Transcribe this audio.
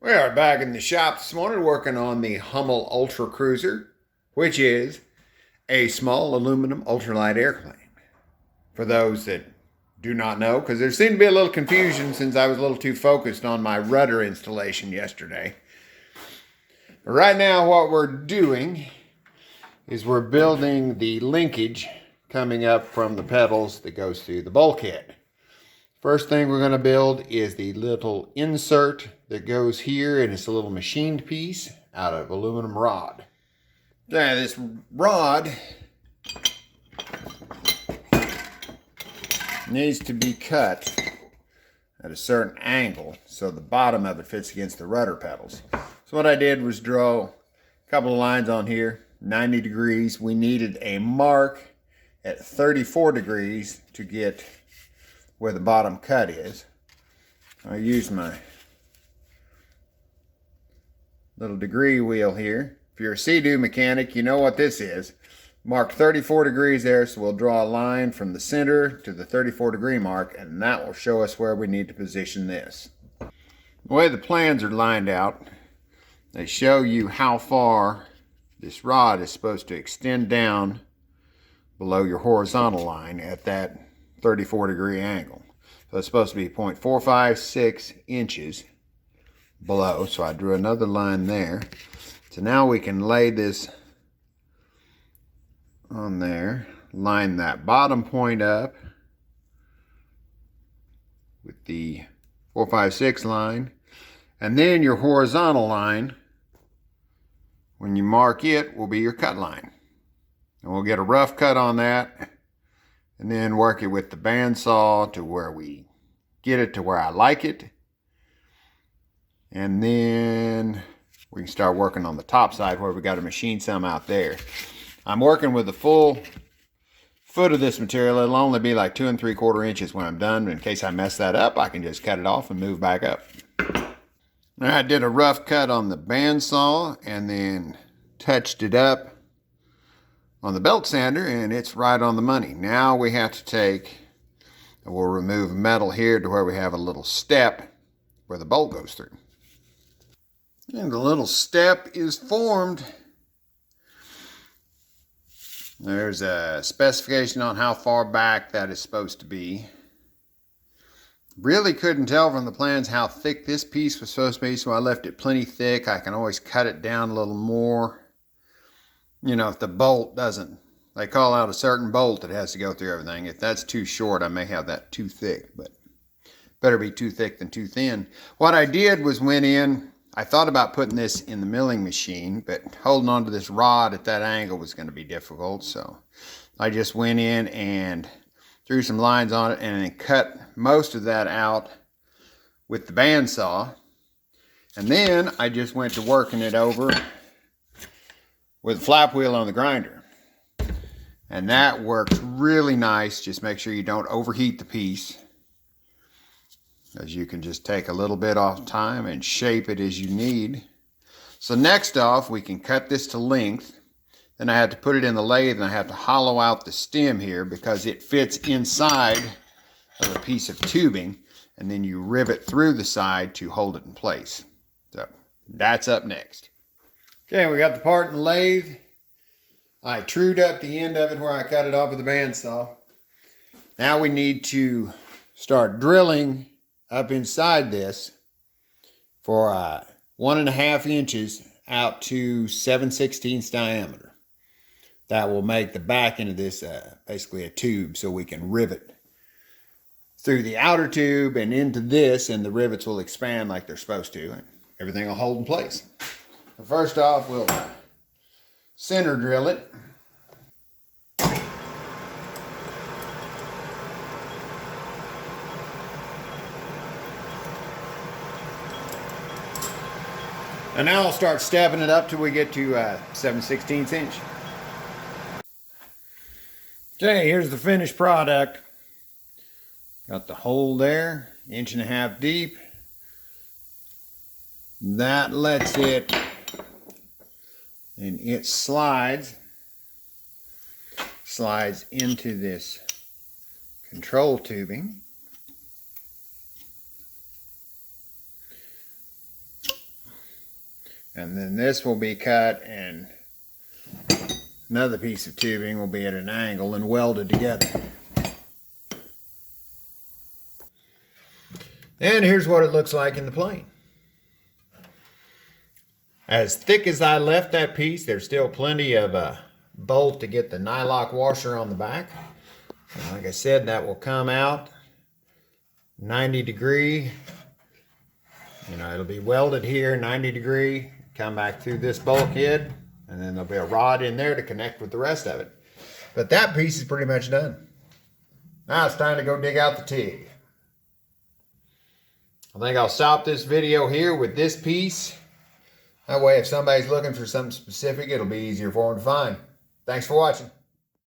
We are back in the shop this morning working on the Hummel Ultracruiser, which is a small aluminum ultralight airplane. For those that do not know, because there seemed to be a little confusion since I was a little too focused on my rudder installation yesterday. Right now what we're doing is we're building the linkage coming up from the pedals that goes through the bulkhead. First thing we're going to build is the little insert that goes here, and it's a little machined piece out of aluminum rod. Now this rod needs to be cut at a certain angle so the bottom of it fits against the rudder pedals. So what I did was draw a couple of lines on here, 90 degrees. We needed a mark at 34 degrees to get where the bottom cut is. I used my little degree wheel here. If you're a Sea-Doo mechanic, you know what this is. Mark 34 degrees there, so we'll draw a line from the center to the 34 degree mark, and that will show us where we need to position this. The way the plans are lined out, they show you how far this rod is supposed to extend down below your horizontal line at that 34 degree angle. So it's supposed to be 0.456 inches below. So I drew another line there. So now we can lay this on there, line that bottom point up with the 456 line, and then your horizontal line, when you mark it, will be your cut line. And we'll get a rough cut on that and then work it with the bandsaw to where we get it to where I like it. And then we can start working on the top side where we got to machine some out there. I'm working with the full foot of this material. It'll only be like 2 3/4 inches when I'm done. In case I mess that up, I can just cut it off and move back up. I did a rough cut on the bandsaw and then touched it up on the belt sander, and it's right on the money. Now we have to take, we'll remove metal here to where we have a little step where the bolt goes through. And the little step is formed. There's a specification on how far back that is supposed to be. Really couldn't tell from the plans how thick this piece was supposed to be, so I left it plenty thick. I can always cut it down a little more. You know, if the bolt doesn't, they call out a certain bolt that has to go through everything. If that's too short, I may have that too thick, but better be too thick than too thin. What I did was went in, I thought about putting this in the milling machine, but holding on to this rod at that angle was going to be difficult. So I just went in and drew some lines on it and then cut most of that out with the bandsaw. And then I just went to working it over with a flap wheel on the grinder. And that works really nice. Just make sure you don't overheat the piece, as you can just take a little bit off time and shape it as you need. So next off, we can cut this to length. Then I have to put it in the lathe, and I have to hollow out the stem here because it fits inside of a piece of tubing, and then you rivet through the side to hold it in place. So that's up next. Okay, we got the part in the lathe. I trued up the end of it where I cut it off with the bandsaw. Now we need to start drilling up inside this for 1.5 inches out to 7/16 diameter. That will make the back end of this basically a tube, so we can rivet through the outer tube and into this, and the rivets will expand like they're supposed to, and everything will hold in place. So first off, we'll center drill it. And now I'll start stepping it up till we get to 7/16 inch. Okay, here's the finished product. Got the hole there, 1.5 inches deep. That lets it, and it slides into this control tubing. And then this will be cut, and another piece of tubing will be at an angle and welded together. And here's what it looks like in the plane. As thick as I left that piece, there's still plenty of bolt to get the nylock washer on the back. And like I said, that will come out 90 degree. You know, it'll be welded here 90 degree, come back through this bulkhead, and then there'll be a rod in there to connect with the rest of it. But that piece is pretty much done. Now it's time to go dig out the TIG. I think I'll stop this video here with this piece. That way if somebody's looking for something specific, it'll be easier for them to find. Thanks for watching.